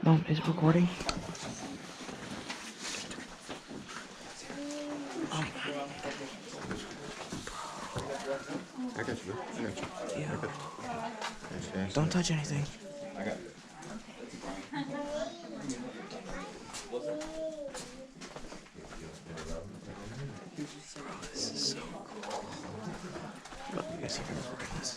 Mom, is it recording? I got you. Yeah. Yes. Don't touch anything. I got you. Bro, this is so cool. Bro, you guys see me recording this?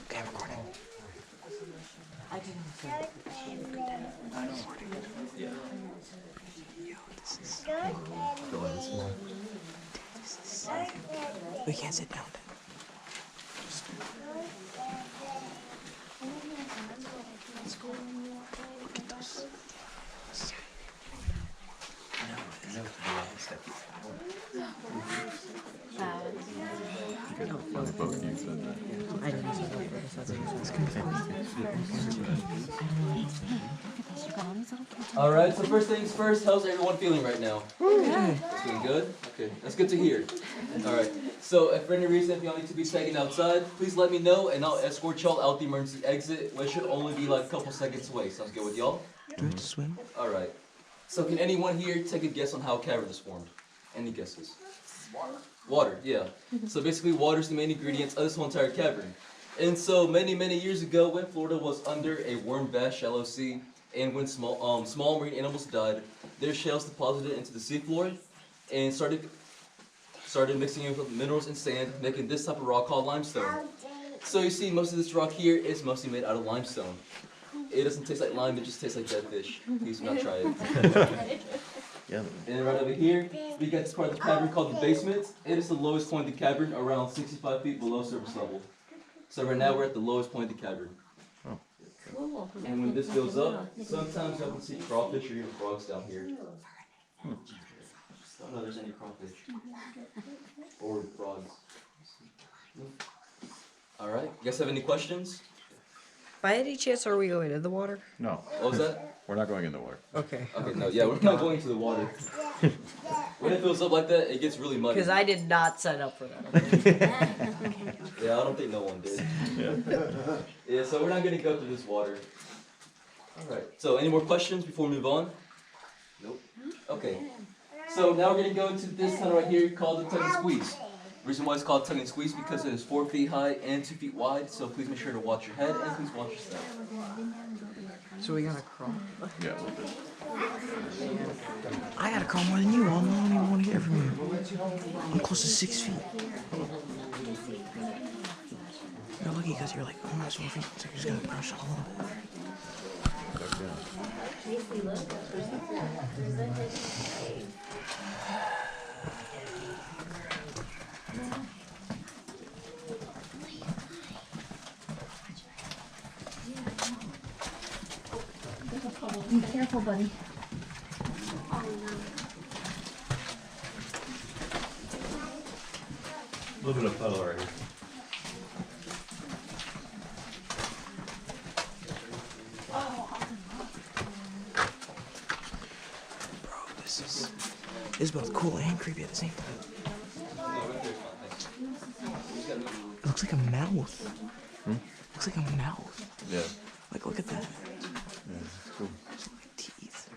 Okay, I'm recording. I'm recording. Yeah. Yo, this is so cool. This is so cool. We can't sit down. Look at those. Both you said that. I didn't say Alright, so first things first, how's everyone feeling right now? Feeling good? Okay, that's good to hear. Alright, so if for any reason if y'all need to be taken outside, please let me know and I'll escort y'all out the emergency exit, which should only be like a couple seconds away. Sounds good with y'all? Do we have to swim? Alright, so can anyone here take a guess on how a cavern is formed? Any guesses? Water, yeah. So basically water is the main ingredient of this whole entire cavern. And so many years ago when Florida was under a warm vast shallow sea and when small marine animals died, their shells deposited into the seafloor and started mixing in with minerals and sand, making this type of rock called limestone. So you see most of this rock here is mostly made out of limestone. It doesn't taste like lime, it just tastes like dead fish. Please do not try it. Yeah. And right over here, we got this part of the cavern called the basement. It is the lowest point of the cavern, around 65 feet below surface level. So right now we're at the lowest point of the cavern. Oh. And when this goes up, sometimes you can see crawfish or even frogs down here. Don't know there's any crawfish. Or frogs. Alright, you guys have any questions? By any chance are we going in the water? No. What was that? We're not going in the water. Okay. Okay, no, yeah, we're not going to the water. When it fills up like that, it gets really muddy. Because I did not sign up for that. Yeah, I don't think no one did. Yeah. Yeah, so we're not gonna go through this water. Alright, so any more questions before we move on? Nope. Okay. So now we're gonna go into this tunnel right here called the tug and squeeze. The reason why it's called tug and squeeze because it is 4 feet high and 2 feet wide, so please make sure to watch your head and please watch your step. So we gotta crawl. Yeah, a little bit. I gotta crawl more than you. I don't even want to hear from you. I'm close to 6 feet. You're lucky because you're like almost 4 feet, so you're just gonna crush a little bit. Be careful, buddy. A little bit of puddle right here. Bro, this is both cool and creepy at the same time. It looks like a mouth. Looks like a mouth. Yeah. Like, look at that. Yeah, it's cool. It's like teeth.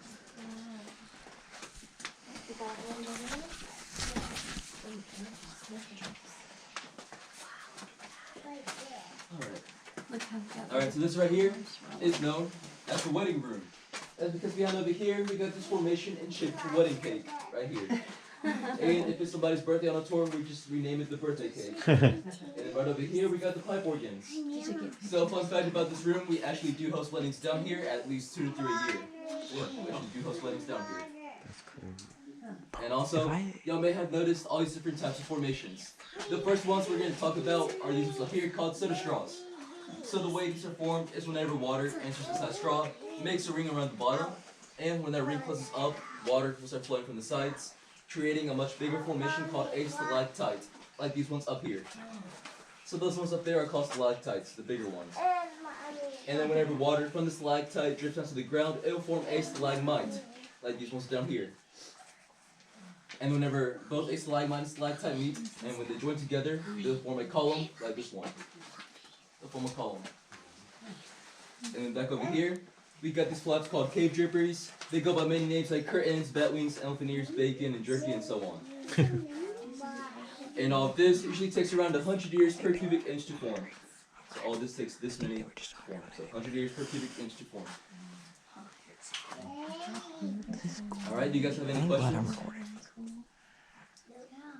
Alright, so this right here is known as the wedding room. That's because behind over here, we got this formation and shaped for wedding cake, right here. And if it's somebody's birthday on a tour, we just rename it the birthday cake. And then right over here, we got the pipe organs. So fun fact about this room, we actually do host weddings down here at least 2 to 3 a year. Yeah, we actually do host weddings down here. That's crazy. And also, y'all may have noticed all these different types of formations. The first ones we're going to talk about are these ones up here called soda straws. So the way these are formed is whenever water enters inside straw, makes a ring around the bottom, and when that ring closes up, water will start flowing from the sides, creating a much bigger formation called a stalactite. like these ones up here. So those ones up there are called stalactites, the bigger ones. And then whenever water from the stalactite drips down to the ground, it will form a stalagmite, like these ones down here. And whenever both a stalagmite and stalactite meet, and when they join together, they'll form a column, like this one. They'll form a column. And then back over here, we got these flaps called cave draperies. They go by many names like curtains, bat wings, elephant ears, bacon, and jerky, and so on. And all of this usually takes around 100 years per cubic inch to form. So all this takes this many to form. So 100 years per cubic inch to form. Alright, do you guys have any questions?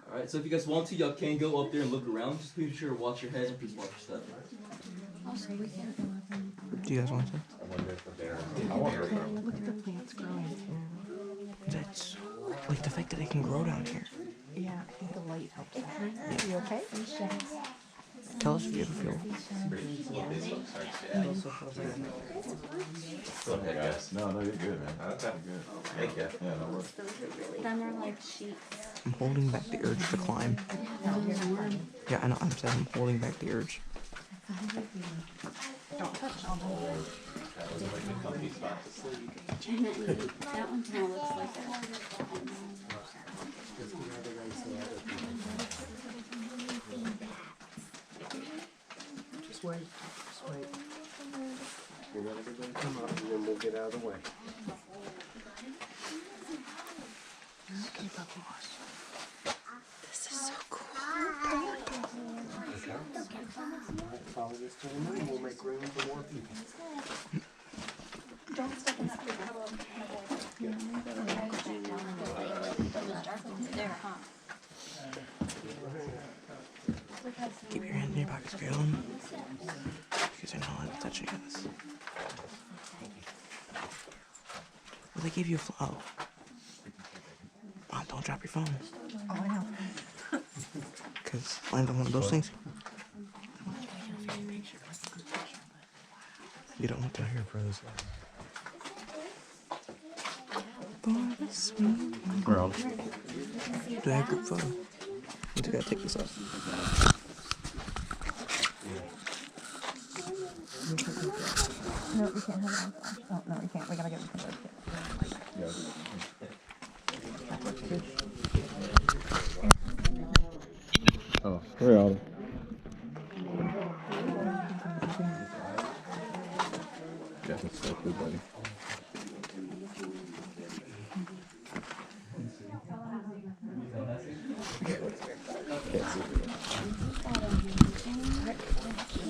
Alright, so if you guys want to, y'all can go up there and look around. Just be sure to watch your head and please watch your step. Do you guys want to? Look at the plants growing. That's like the fact that it can grow down here. Yeah, I think the light helps that. You okay? Tell us if you ever feel. Go ahead, guys. No, you're good, man. That's good. Thank you. Yeah, no worries. Then they're like sheets. I'm holding back the urge to climb. Yeah, I know. I'm saying I'm holding back the urge. Don't touch on them. That was like a comfy spot to sleep. That one kind of looks like that. Just wait. We'll let everybody come up and then we'll get out of the way. This is so cool. Follow this to the moon, we'll make room for more people. Don't step in that big puddle of there, huh? Keep your hand in your pockets, Carolyn. Because I know I'm touching this. Well, they gave you a flow. Mom, don't drop your phone. Oh, I know. Because land on one of those things. You don't want to hear for this. Around. Do I have group photo? I think I gotta take this off. No, we can't have it on. Oh, no, we can't. We gotta get it from Oh, we're out. Yeah, that's so good, buddy.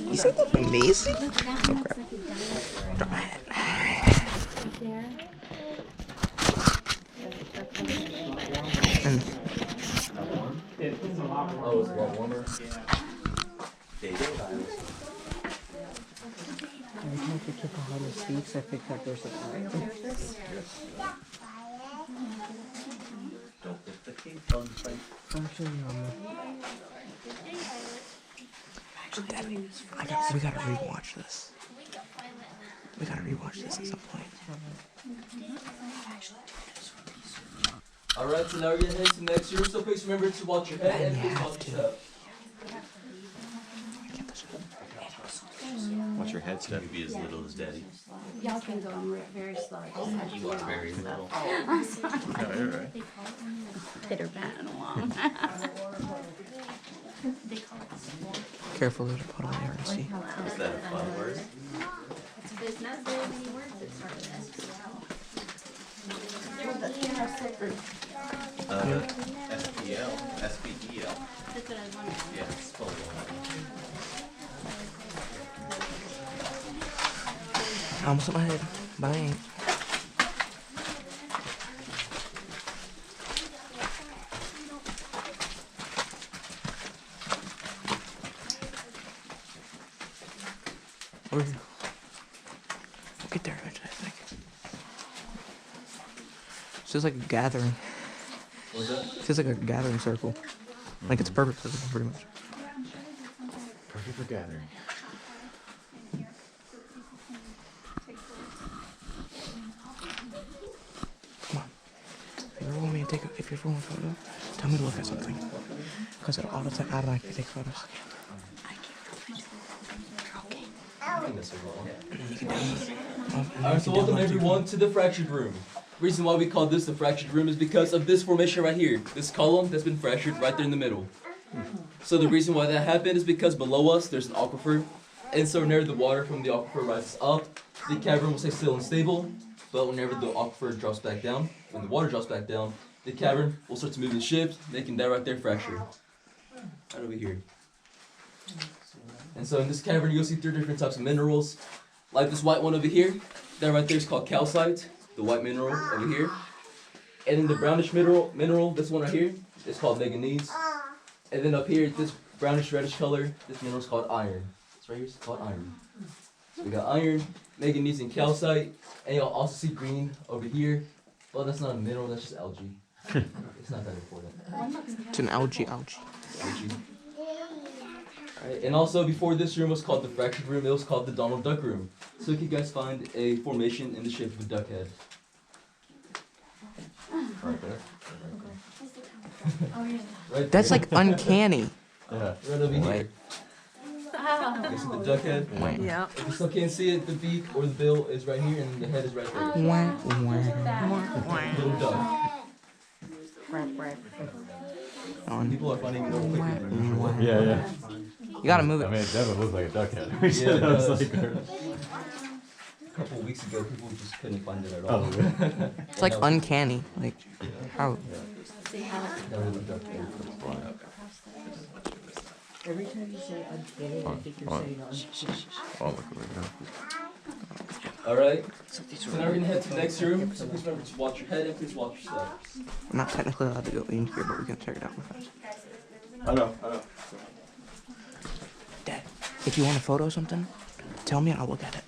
You said that's amazing? Oh crap. Drop my head. And Oh, it's a lot warmer. I think the kid behind the speaks. I think that there's a Actually, we gotta rewatch this. We gotta rewatch this at some point. Alright, so now we're gonna head to the next room, so please remember to watch your head and please watch your step. Watch your head step. Be as little as daddy. Y'all can go very slow. You are very little. I'm sorry. No, you're right. Pitter patting along. They call it swamp. Careful, there's a puddle I already see. Is that a fun word? There's not very many words that start with SPL. There are slippery. SPL. SPEL. That's what I was wondering. Yeah, it's spelled I almost hit my head, but I ain't. We'll get there eventually, I think. It's just like a gathering. What was that? It feels like a gathering circle. Like it's a perfect circle, pretty much. Perfect for gathering. Come on. If you ever want me to take a photo, Tell me to look at something. Because all the time I like to take photos. I think that's Alright, so welcome everyone to the fractured room. Reason why we call this the fractured room is because of this formation right here. This column that's been fractured right there in the middle. So the reason why that happened is because below us there's an aquifer. And so whenever the water from the aquifer rises up, the cavern will stay still and stable. But whenever the aquifer drops back down, when the water drops back down, the cavern will start to move and shift, making that right there fracture. Right over here. And so in this cavern you'll see 3 different types of minerals. Like this white one over here, that right there is called calcite, the white mineral over here. And then the brownish mineral, this one right here, is called manganese. And then up here, this brownish reddish color, this mineral is called iron. It's right here, it's called iron. So we got iron, manganese, and calcite. And you'll also see green over here. Well, that's not a mineral, that's just algae. It's not that important. It's an algae. Algae. Alright, and also before this room was called the fractured room, it was called the Donald Duck room. So you guys find a formation in the shape of a duck head. Right there. Right That's there. like uncanny. Yeah. Right over here. You see the duck head? Yeah. If you still can't see it, the beak or the bill is right here and the head is right there. Little duck. People are finding it more quickly than usual. Yeah, yeah. You gotta move I it. mean, it definitely looks like a duck head. Yeah, it does. Like, A couple of weeks ago, people just couldn't find it at all. oh, really? It's like uncanny. Like, how? That little duck head. Every time you say uncanny, I think you're saying Oh, look at that. Alright, so now we're gonna head to the next room. So please remember to watch your head and please watch your steps. I'm not technically allowed to go in here, but we can check it out real fast. I know. Dad, if you want a photo or something, tell me and I'll look at it.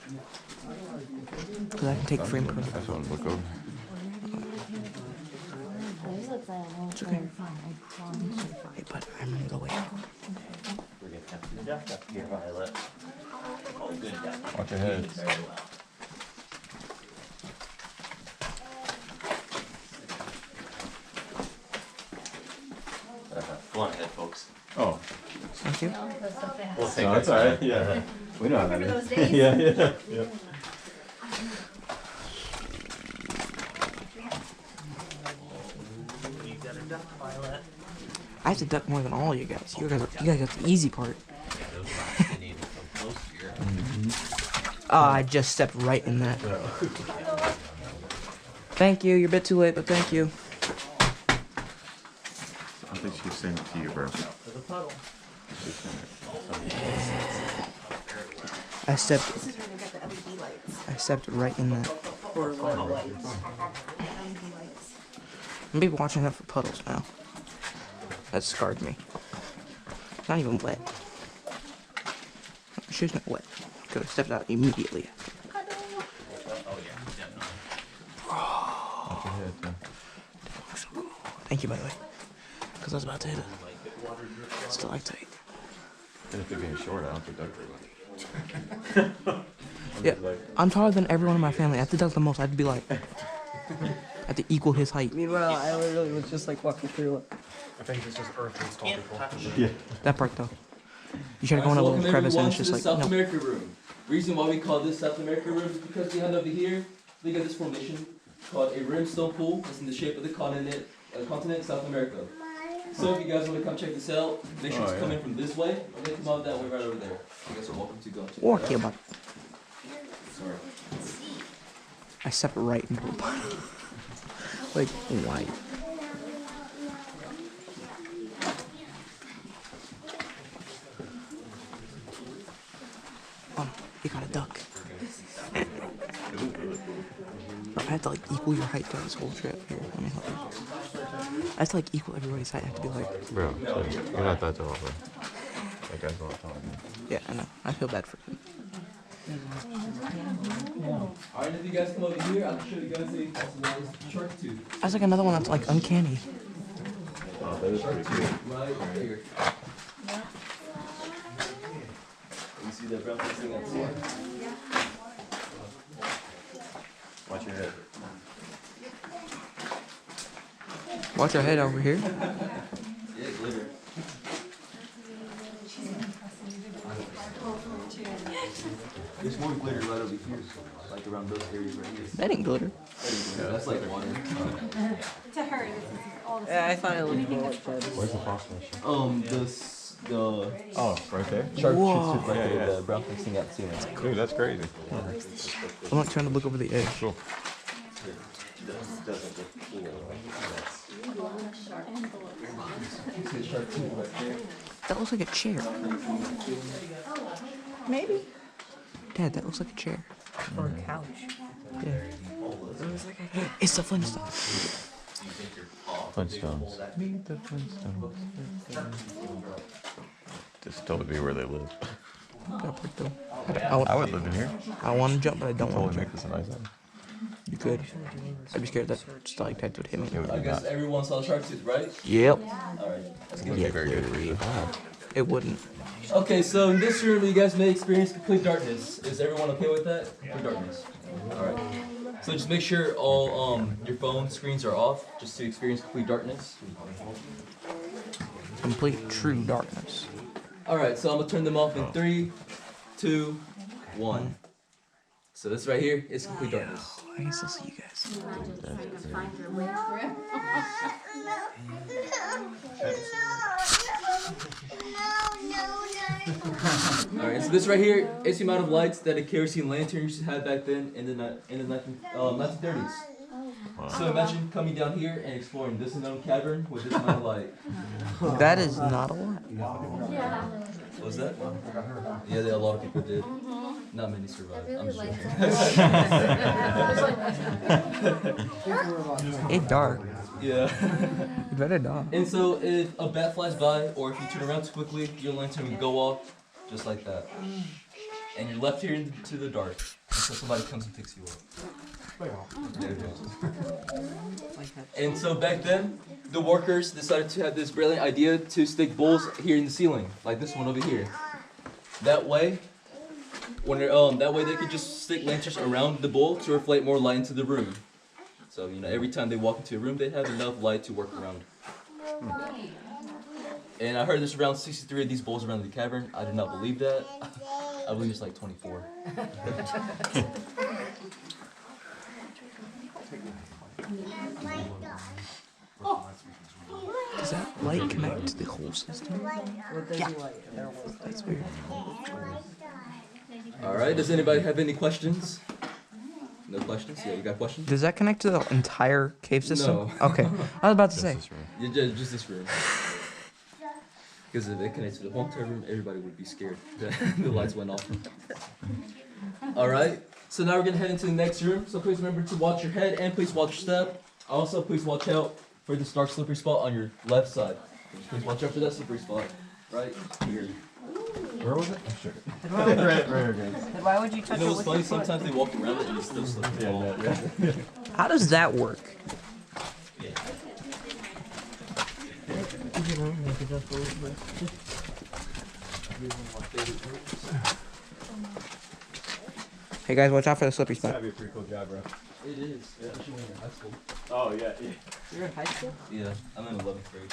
Because I can take frame per. I just want to look over. It's okay. Hey, but I'm gonna go wait. Watch your head. Go on ahead, folks. Oh. Thank you. We'll take No, our that's alright. time. Yeah, right. We know how that Remember is. those days? Yeah, yeah. Yep. I have to duck more than all you guys. You guys got the easy part. I just stepped right in that. Thank you. You're a bit too late, but thank you. I think she's saying it to you, bro. I stepped right in that. I'm gonna be watching out for puddles now. That scarred me. It's not even wet. My shoe's not wet. Could have stepped out immediately. Watch your head, too. So cool. Thank you, by the way. Because I was about to hit a stalactite. And if they're getting short, I don't think duck very Yeah, I'm taller than everyone in my family. I have to duck the most. I have to be like, I have to equal his height. Meanwhile, I literally was just like walking through. I think this is Earth install people. Yeah. That part though. You try to go in a Welcome little crevice and everyone it's to just the like, South no. America room. Reason why we call this South America room is because behind over here, we got this formation called a Rimstone Pool. It's in the shape of the continent South America. So if you guys want to come check this out, make sure to come in from this way, or they come out that way right over there. You guys are welcome to go. Walk here, bud. Sorry. I stepped right into a puddle. Like, why? You got a duck. I have to like equal your height throughout this whole trip. Here, let me help you. I have to like equal everybody's height. I have to be like, Bro, you're not that tall, bro. That guy's not tall. yeah, I know. I feel bad for him. Alright, if you guys come over here, I'll show you guys a possible shark tooth. That's like another one that's like uncanny. Oh, that is pretty cool. Right there. You see that brown thing that's here? Watch your head. Watch your head over here. There's more glitter right over here, like around those areas right here. That ain't glitter. That's like water. To her, this is all the Yeah, I thought it looked more like that. Where's the phosphor machine? The Oh, right there? shark Whoa. shoots right there, Yeah, yeah. the brown thing sticking out the ceiling. Dude, that's crazy. I'm not trying to look over the edge. Cool. That looks like a chair. Maybe. Dad, that looks like a chair. Or a couch. Yeah. It's the Flintstones. Flintstones. Meet the Flintstones. This still would be where they live. I would live in here. want to jump, but I don't want Totally to make jump. this a nice one. You could. I'd be scared that stalactites would hit me. It would I be guess not. everyone saw Shark Tooth, right? Yep. Alright. It would be very good for you. It wouldn't. Okay, so in this room you guys may experience complete darkness. Is everyone okay with that? Complete darkness. Alright. So just make sure all your phone screens are off, just to experience complete darkness. Complete true darkness. Alright, so I'm gonna turn them off in 3, 2, 1. So this right here is complete darkness. I can still see you guys. Alright, so this right here is the amount of lights that a kerosene lantern used to have back then in the 1930s. So imagine coming down here and exploring this unknown cavern with this amount of light. That is not a lot. What was that? Yeah, a lot of people did. Not many survived. I'm just joking. It's dark. Yeah. You better die. And so if a bat flies by, or if you turn around too quickly, your lantern would go off just like that. And you're left here into the dark until somebody comes and picks you up. There it goes. And so back then, the workers decided to have this brilliant idea to stick bowls here in the ceiling, like this one over here. That way, when that way they could just stick lanterns around the bowl to reflect more light into the room. So every time they walk into a room, they have enough light to work around. And I heard there's around 63 of these bowls around the cavern. I do not believe that. I believe it's like 24. Does that light connect to the whole system? Yeah. That's weird. Alright, does anybody have any questions? No questions? Yeah, you got questions? Does that connect to the entire cave system? No. Okay. I was about to say. Yeah, just this room. Because if it connects to the whole entire room, everybody would be scared that the lights went off. Alright, so now we're going to head into the next room. So please remember to watch your head and please watch your step. Also, please watch out for this dark slippery spot on your left side. Please watch out for that slippery spot. Right here. Where was it? I'm sure. Then why would you touch You know it what's with funny? your foot? Sometimes they walk around it and it's still slipping. Yeah. How does that work? Hey guys, watch out for the slippery spot. That'd be a pretty cool job, bro. It is. Especially when you're in high school. Oh, yeah. You're in high school? Yeah, I'm in 11th grade.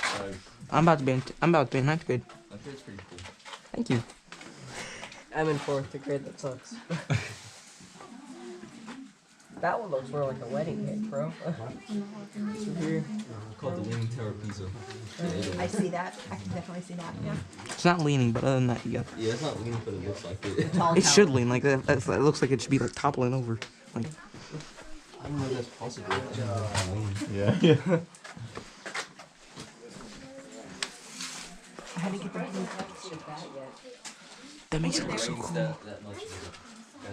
I'm about to be in ninth grade. I think it's pretty cool. Thank you. I'm in 4th grade, that sucks. That one looks more like a wedding cake, bro. This one here, called the Leaning Tower of Pisa. I see that. I can definitely see that. Yeah. It's not leaning, but other than that, you got. Yeah, it's not leaning, but it looks like it. Tall It tower. should lean like that. It looks like it should be like toppling over. Like, I don't know if that's possible. Yeah. I had to get the blue. that makes it look so cool. That much.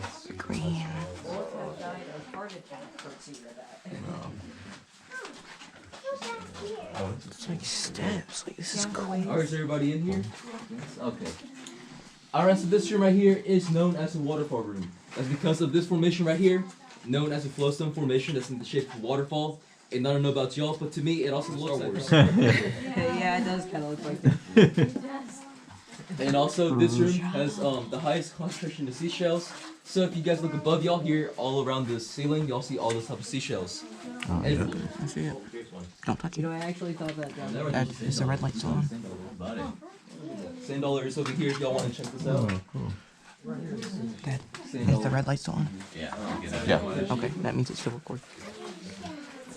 That's Green. It's like steps. Like this is cool. Alright, is everybody in here? Yes. Okay. Alright, so this room right here is known as the Waterfall Room. That's because of this formation right here, known as a flowstone formation that's in the shape of a waterfall. And I don't know about y'all, but to me it also looks like Yeah, it does kind of look like that. And also this room has the highest concentration of seashells. So if you guys look above y'all here, all around the ceiling, y'all see all those type of seashells. Oh, And- yeah. I see it. Don't touch You it. know, I actually thought that down. Never That is the red light still on. Sand dollar is over here if y'all want to check this out. Dad, Sand is the dollar. red light still on? Yeah. Okay, that means it's still recording.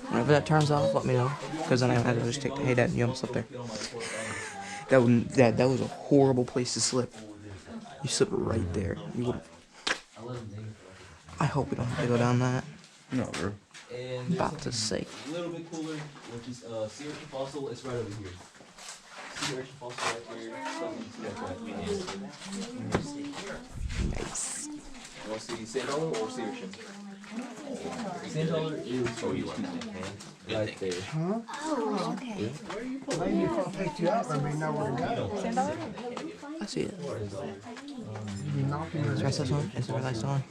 Whenever that turns off, let me know. Because then I have to just take the. Hey, Dad, you almost slipped there. That was a horrible place to slip. You slipped right there. You would. I hope we don't have to go down that. No, bro. And About to say. a little bit cooler, which is sea urchin fossil. It's right over here. Sea urchin fossil right here. Nice. You want to see sand dollar or sea urchin? Sand dollar is right there. Oh, okay. Maybe if I picked you up, maybe you know where to go. Sand dollar? I see it. You'd be knocking Is the rest of this on? Is the red light still on?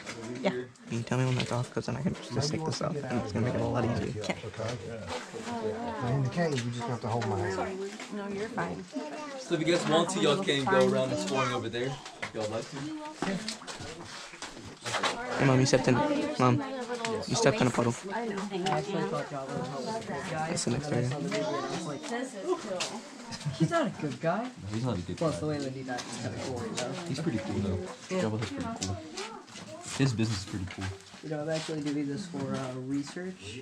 Yeah. Can you tell me when that's off? Because then I can just take this off and it's going to make it a lot easier. in the cave. You just have to hold my hand. No, you're fine. So if you guys want to, y'all can go around exploring over there if y'all like to. Hey, Mom, you stepped in. Mom, you stepped in a puddle. I actually thought Java was a good guy. That's the next area. He's not a good guy. No, he's not a good Plus, guy. the way that he died is kind of cool, you know? He's pretty cool though. Jabba is pretty cool. His business is pretty cool. You know, I'm actually doing this for research.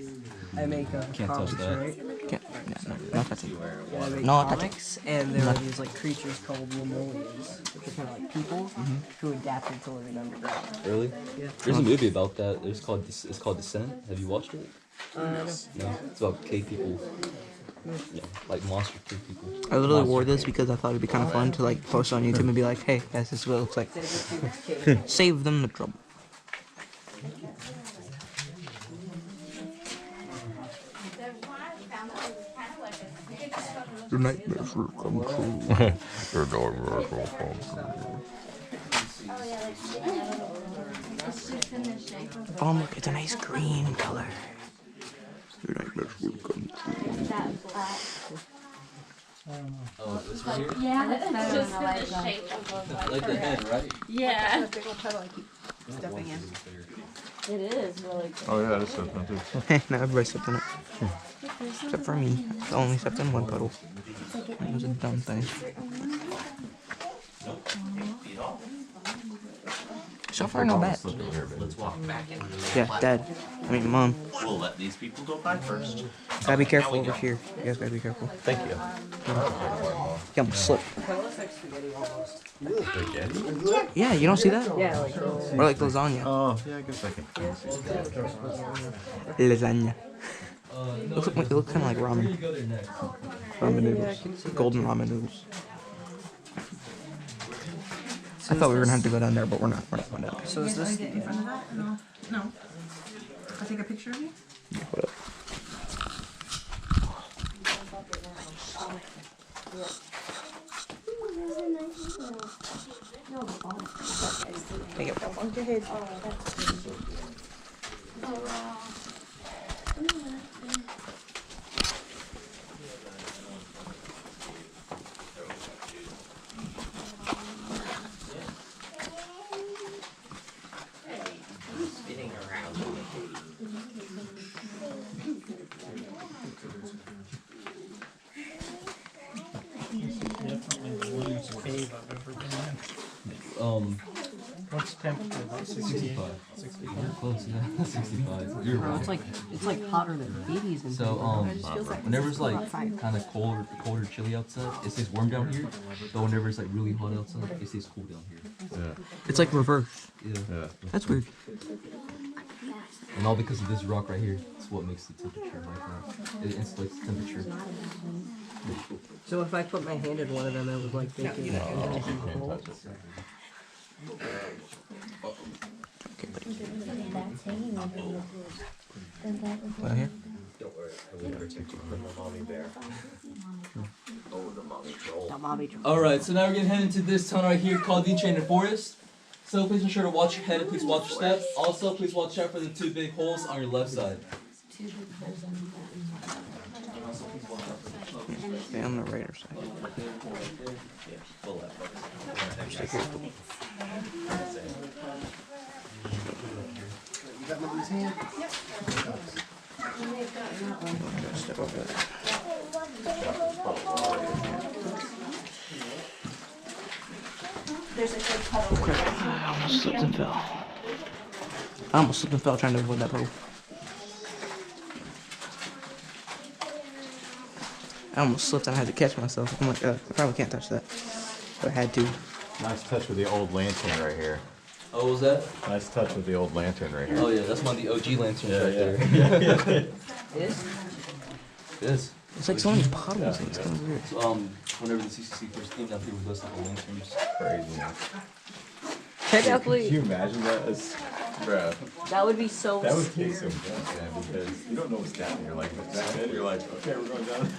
I make Can't touch comics, that. right? Can't, no, not touching. Yeah, I make No, touch it. comics, and there are these like creatures called lemurians, which are kind of like people who adapted to living underground. Really? Yeah. There's a movie about that. It's called Descent. Have you watched it? No. No. It's about cave people. Yeah, like monster cave people. I literally wore this because I thought it'd be kind of fun to like post on YouTube and be like, hey, guys, this is what it looks like. Save them the trouble. Your nightmares will come true. Your nightmares will come true. Oh, look, it's a nice green color. Your nightmares will come true. Oh, this right here? Yeah, it's just the shape of Like the head, right? Yeah, That big old puddle I keep stepping in. it is really Oh yeah, that's something too. Hey, now everybody stepped in it. Except for me. I only stepped in one puddle. It was a dumb thing. So far, not bad. Let's walk back into the Yeah, Dad. I mean, Mom. We'll let these people go by first. Gotta be careful over here. You guys gotta be careful. Thank you. You almost slip. Kind of looks like spaghetti almost. Yeah, you don't see that? Yeah, like those. Or like lasagna. Oh, yeah, I guess I can. Lasagna. No, It looks kind of like where ramen. you go there next? Ramen noodles. Golden ramen noodles. I thought we were gonna have to go down there, but we're not. We're not going down there. So is this? Get in front of that? No. No. I'll take a picture of you. Hold up. Take it. Hold your head. Spinning around. Definitely the warmest cave I've ever been in. What's the temperature? About 68? 65. You're close, yeah. 65. You're Bro, right. it's like hotter than 80s and So whenever it's like kind of cold or chilly outside, it stays warm down here. But whenever it's like really hot outside, it stays cool down here. Yeah. It's like reverse. Yeah. Yeah. That's weird. And all because of this rock right here. It's what makes the temperature like that. It insulates the temperature. So if I put my hand in one of them, I would like make it nice and cold. Okay, buddy. Down here? Don't worry, I will protect you from the mommy bear. Oh, the mommy troll. The mommy troll. Alright, so now we're gonna head into this tunnel right here called the Enchanted Forest. So please make sure to watch your head and please watch your steps. Also, please watch out for the two big holes on your left side. Stay on the right side. Stay here. You got Mommy's hand? Step over there. There's a good puddle. I almost slipped and fell. I almost slipped and fell trying to avoid that puddle. I almost slipped and I had to catch myself. I'm like, I probably can't touch that. But I had to. Nice touch with the old lantern right here. Oh, what was that? Nice touch with the old lantern right here. Oh yeah, that's one of the OG lanterns right there. It is? It is. It's like so many puddles. It's kind of weird. So, whenever the CCC first came down here with those type of lanterns. Crazy. Technically, Can you imagine that? Bruh, that would be so that would scary. take some guts, man, because you don't know what's down here. Like, back then, you're like, okay, we're going down.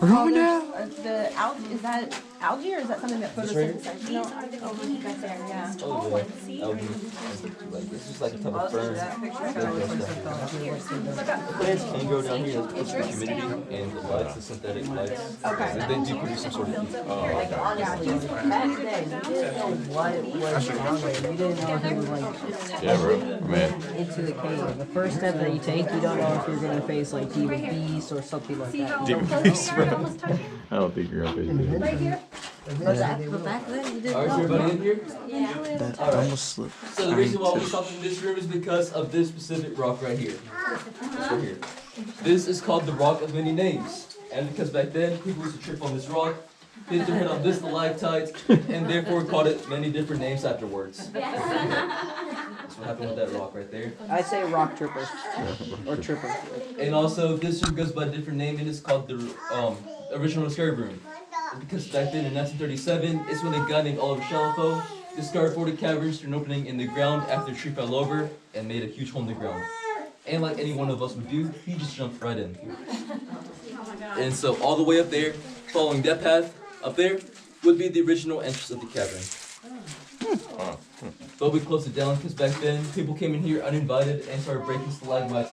We're going down. The algae, is that algae or is that something that photosynthesizes? No, I think right there, yeah. Oh, the algae. Like, it's just like a type of fern. Plants can grow down here as the humidity and the lights, the synthetic lights. Okay. They do produce some sort of heat. Like, honestly, back then, you didn't know what was wrong with it. You didn't know if you were, like, Yeah, bro. Man. into the cave. The first step that you take, you don't know if you're going to face, like, demon beast or something like that. Demon beast, bro. I don't think you're gonna face it. But back then, you didn't Alright, so know. everybody in here? That I almost slipped. So the reason why we stopped in this room is because of this specific rock right here. This right here. This is called the Rock of Many Names. And because back then, people used to trip on this rock, hit their head on this stalactite, and therefore called it many different names afterwards. That's what happened with that rock right there. I'd say rock tripper. Or tripper. And also, this room goes by a different name, and it's called the original Cavern Room. Because back then in 1937, it's when a guy named Oliver Shalafo discovered 40 caverns through an opening in the ground after a tree fell over and made a huge hole in the ground. And like any one of us would do, he just jumped right in. And so all the way up there, following that path up there, would be the original entrance of the cavern. But we closed it down because back then, people came in here uninvited and started breaking stalagmites.